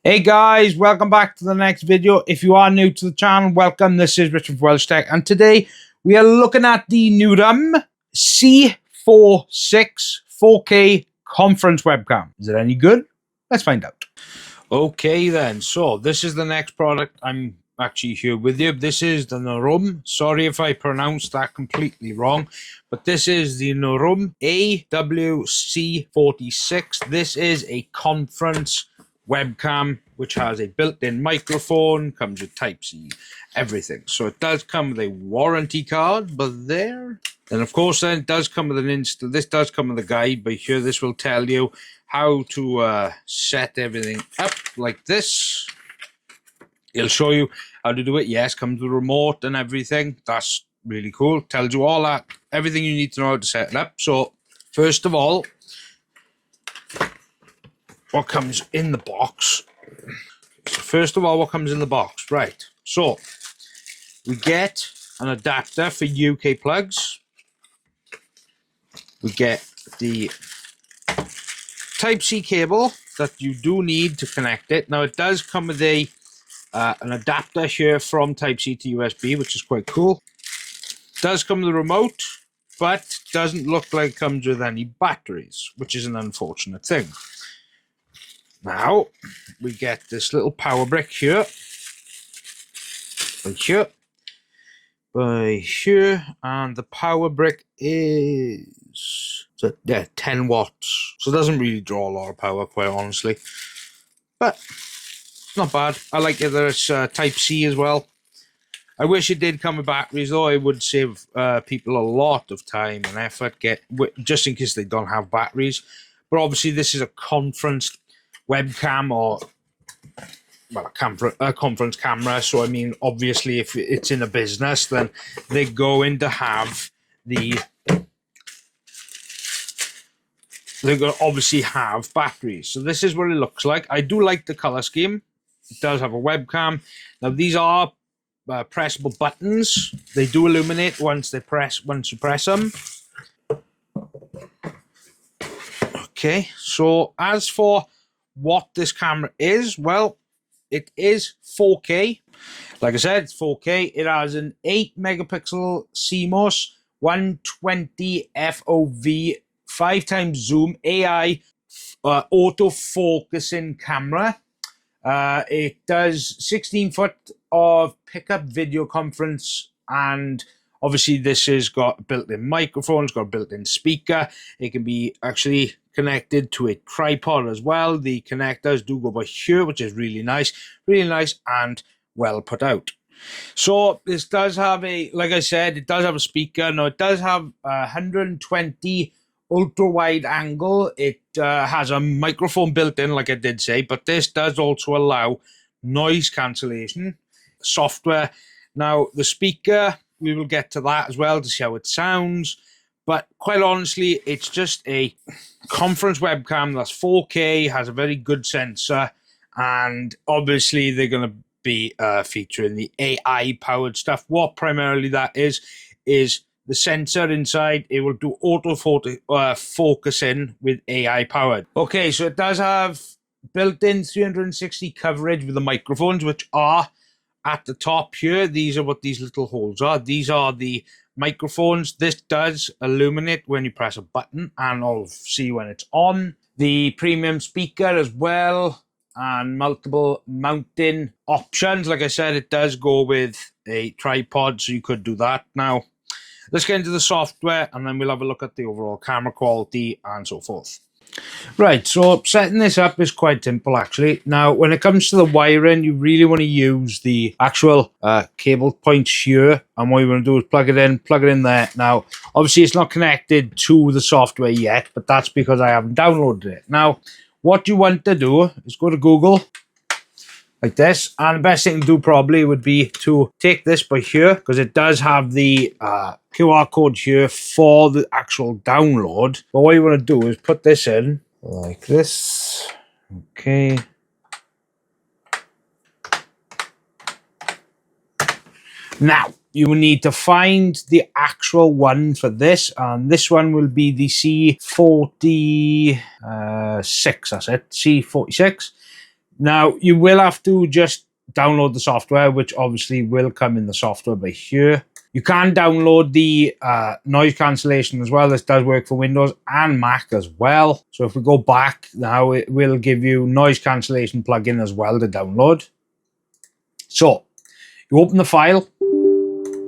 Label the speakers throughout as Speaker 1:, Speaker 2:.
Speaker 1: Hey guys, welcome back to the next video. If you are new to the channel, welcome. This is Richard from WELSHYTECH, and today we are looking at the Nuroum C46 4K conference webcam. Is it any good? Let's find out. Okay then, so this is the next product I'm actually here with you. This is the Nuroum. Sorry if I pronounced that completely wrong, but this is the Nuroum AWC46. This is a conference webcam which has a built-in microphone, comes with Type-C, everything. So it does come with a warranty card, but then of course then it does come with an this does come with a guide, but here this will tell you how to set everything up like this. It'll show you how to do it. Yes, comes with a remote and everything. That's really cool. Tells you all that, everything you need to know how to set it up. So first of all, what comes in the box? So first of all, what comes in the box? Right. So we get an adapter for UK plugs. We get the Type-C cable that you do need to connect it. Now it does come with a an adapter here from Type-C to USB, which is quite cool. It does come with a remote, but doesn't look like it comes with any batteries, which is an unfortunate thing. Now we get this little power brick here, by here, and the power brick is 10 watts, so it doesn't really draw a lot of power, quite honestly, but it's not bad. I like it that it's Type-C as well. I wish it did come with batteries though. It would save people a lot of time and effort, just in case they don't have batteries. But obviously this is a conference webcam, or well, a conference camera, so I mean obviously if it's in a business, then they're going to have they're going to obviously have batteries. So this is what it looks like. I do like the color scheme. It does have a webcam. Now these are pressable buttons. They do illuminate once you press them. Okay, so as for what this camera is, well, it is 4K. Like I said, it's 4K. It has an 8 megapixel CMOS, 120 FOV, 5x zoom, AI auto focusing camera. It does 16 foot of pickup video conference, and obviously this has got a built-in microphone, it's got a built-in speaker. It can be actually connected to a tripod as well. The connectors do go by here, which is really nice and well put out. So this does have like I said, it does have a speaker. Now it does have 120 ultra wide angle. It has a microphone built in, like I did say, but this does also allow noise cancellation software. Now the speaker, we will get to that as well to see how it sounds, but quite honestly, it's just a conference webcam that's 4K, has a very good sensor, and obviously they're going to be featuring the AI powered stuff. What primarily that is the sensor inside. It will do auto focusing with AI powered. Okay, so it does have built-in 360 coverage with the microphones, which are at the top here. These are what these little holes are. These are the microphones. This does illuminate when you press a button, and I'll see when it's on. The premium speaker as well, and multiple mounting options. Like I said, it does go with a tripod, so you could do that. Now let's get into the software, and then we'll have a look at the overall camera quality and so forth. Right, so setting this up is quite simple actually. Now when it comes to the wiring, you really want to use the actual cable points here, and what you want to do is plug it in there. Now obviously it's not connected to the software yet, but that's because I haven't downloaded it. Now what you want to do is go to Google like this, and the best thing to do probably would be to take this by here, because it does have the QR code here for the actual download. But what you want to do is put this in like this. Okay. Now you will need to find the actual one for this, and this one will be the C46. That's it, C46. Now, you will have to just download the software, which obviously will come in the software by here. You can download the noise cancellation as well. This does work for Windows and Mac as well. So if we go back now, it will give you noise cancellation plugin as well to download. So you open the file,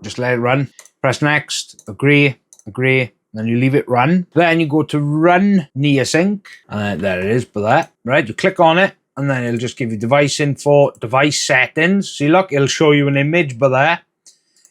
Speaker 1: just let it run, press next, agree, agree, then you leave it run. Then you go to run near sync, and there it is, but that, right? You click on it, and then it'll just give you device info, device settings. See, look, it'll show you an image, but there.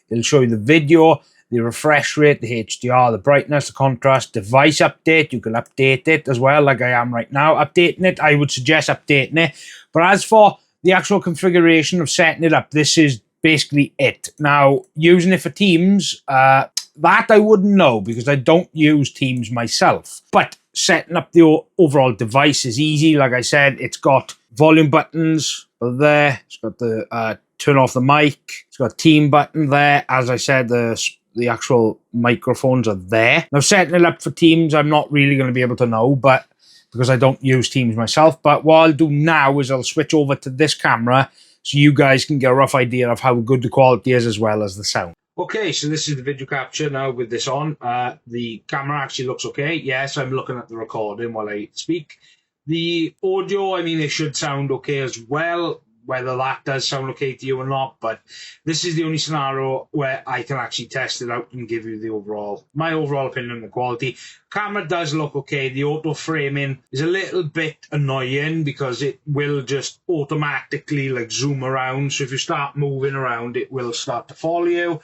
Speaker 1: It'll show you the video, the refresh rate, the HDR, the brightness, the contrast, device update. You can update it as well, like I am right now. Updating it, I would suggest updating it. But as for the actual configuration of setting it up, this is basically it. Now, using it for Teams, that I wouldn't know because I don't use Teams myself. But setting up the overall device is easy. Like I said, it's got volume buttons there. It's got the turn off the mic. It's got a team button there. As I said, the actual microphones are there. Now, setting it up for Teams, I'm not really going to be able to know, but because I don't use Teams myself. But what I'll do now is I'll switch over to this camera so you guys can get a rough idea of how good the quality is as well as the sound. Okay, so this is the video capture now with this on. The camera actually looks okay. Yes, I'm looking at the recording while I speak. The audio, I mean, it should sound okay as well, whether that does sound okay to you or not, but this is the only scenario where I can actually test it out and give you the my overall opinion on the quality. Camera does look okay. The auto framing is a little bit annoying because it will just automatically like zoom around. So if you start moving around, it will start to follow you.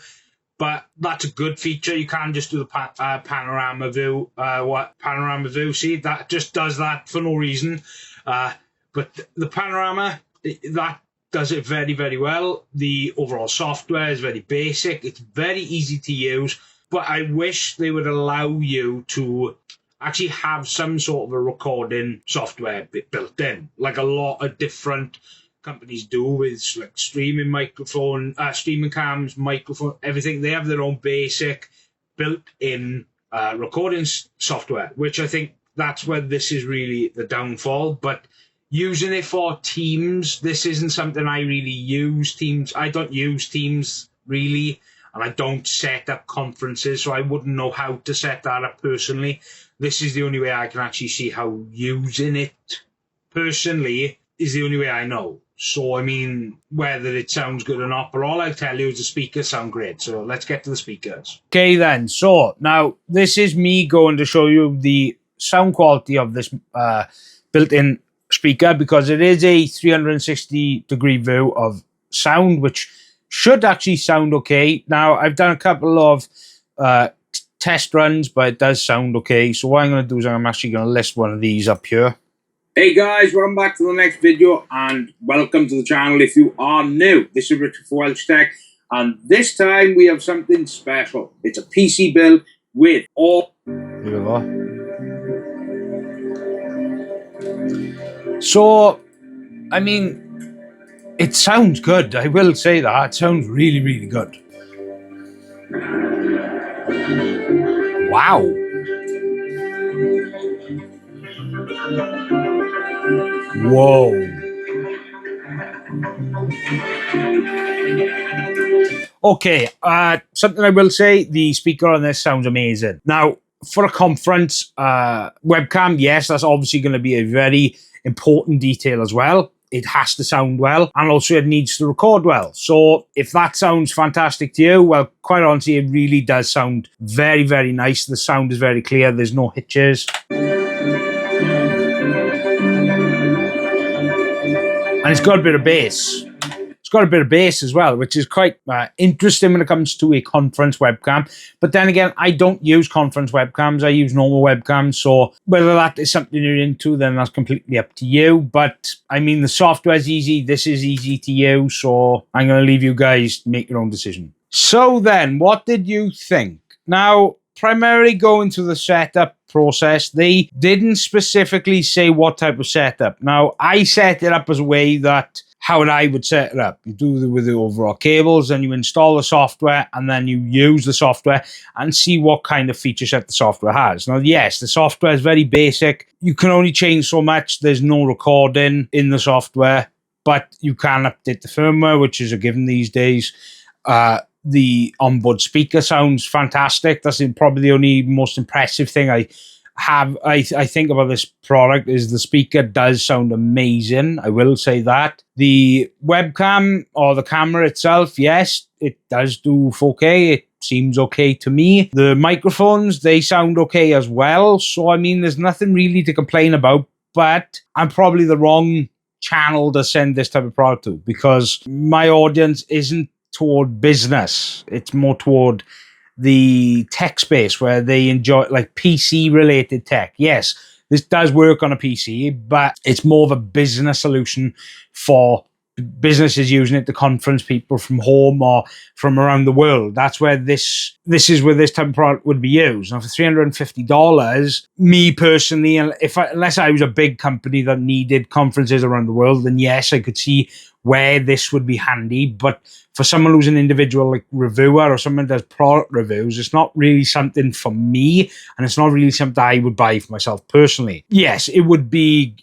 Speaker 1: But that's a good feature. You can just do the panorama view. Panorama view? See, that just does that for no reason. But the panorama, that does it very, very well. The overall software is very basic. It's very easy to use. But I wish they would allow you to actually have some sort of a recording software built in, like a lot of different companies do with like streaming microphone, streaming cams, microphone, everything. They have their own basic built-in recording software, which I think that's where this is really the downfall. But using it for Teams, this isn't something I really use. Teams, I don't use Teams really, and I don't set up conferences, so I wouldn't know how to set that up personally. This is the only way I can actually see how using it personally is the only way I know. So, I mean, whether it sounds good or not, but all I'll tell you is the speakers sound great. So let's get to the speakers. Okay, then. So now this is me going to show you the sound quality of this built-in speaker, because it is a 360-degree view of sound, which should actually sound okay. Now, I've done a couple of test runs, but it does sound okay. So what I'm going to do is I'm actually going to list one of these up here. Hey guys, welcome back to the next video and welcome to the channel if you are new. This is Richard for WELSHYTECH, and this time we have something special. It's a PC build with all... Here we go. So, I mean, it sounds good. I will say that. It sounds really, really good. Wow. Whoa. Okay, something I will say, the speaker on this sounds amazing. Now, for a conference webcam, yes, that's obviously going to be a very important detail as well. It has to sound well, and also it needs to record well. So if that sounds fantastic to you, well, quite honestly, it really does sound very, very nice. The sound is very clear. There's no hitches. And it's got a bit of bass. It's got a bit of bass as well, which is quite interesting when it comes to a conference webcam. But then again, I don't use conference webcams. I use normal webcams. So whether that is something you're into, then that's completely up to you. But I mean, the software is easy. This is easy to use. So I'm going to leave you guys to make your own decision. So then, what did you think? Now, primarily going to the setup, process. They didn't specifically say what type of setup. Now, I set it up as a way that how I would set it up. You do it with the overall cables, and you install the software, and then you use the software and see what kind of feature set the software has. Now, yes, the software is very basic. You can only change so much. There's no recording in the software, but you can update the firmware, which is a given these days. The onboard speaker sounds fantastic. That's probably the only most impressive thing I think about this product is the speaker does sound amazing. I will say that. The webcam or the camera itself, yes, it does do 4K. It seems okay to me. The microphones, they sound okay as well. So, I mean, there's nothing really to complain about, but I'm probably the wrong channel to send this type of product to, because my audience isn't toward business. It's more toward the tech space where they enjoy like PC related tech. Yes, this does work on a PC, but it's more of a business solution for businesses using it to conference people from home or from around the world. That's where this is where this type of product would be used. Now, for $350, me personally, unless I was a big company that needed conferences around the world, then yes, I could see where this would be handy. But for someone who's an individual like reviewer or someone that does product reviews, it's not really something for me, and it's not really something I would buy for myself personally. Yes, it would be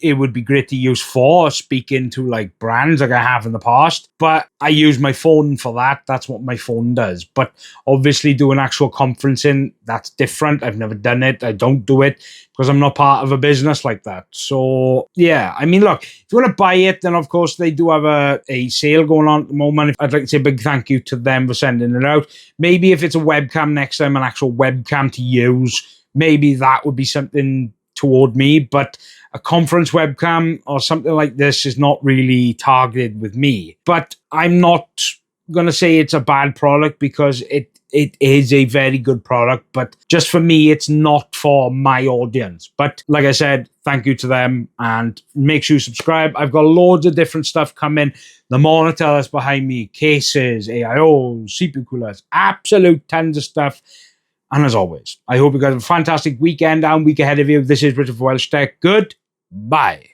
Speaker 1: great to use for speaking to like brands like I have in the past, but I use my phone for that. That's what my phone does. But obviously doing actual conferencing, that's different. I've never done it. I don't do it because I'm not part of a business like that. So yeah, I mean, look, if you want to buy it, then of course they do have a sale going on at the moment. I'd like to say a big thank you to them for sending it out. Maybe if it's a webcam next time, an actual webcam to use, maybe that would be something toward me. But a conference webcam or something like this is not really targeted with me. But I'm not going to say it's a bad product, because it is a very good product, but just for me, it's not for my audience. But like I said, thank you to them, and make sure you subscribe. I've got loads of different stuff coming. The monitor that's behind me, cases, AIOs, CPU coolers, absolute tons of stuff. And as always, I hope you guys have a fantastic weekend and week ahead of you. This is Richard for WELSHYTECH. Goodbye.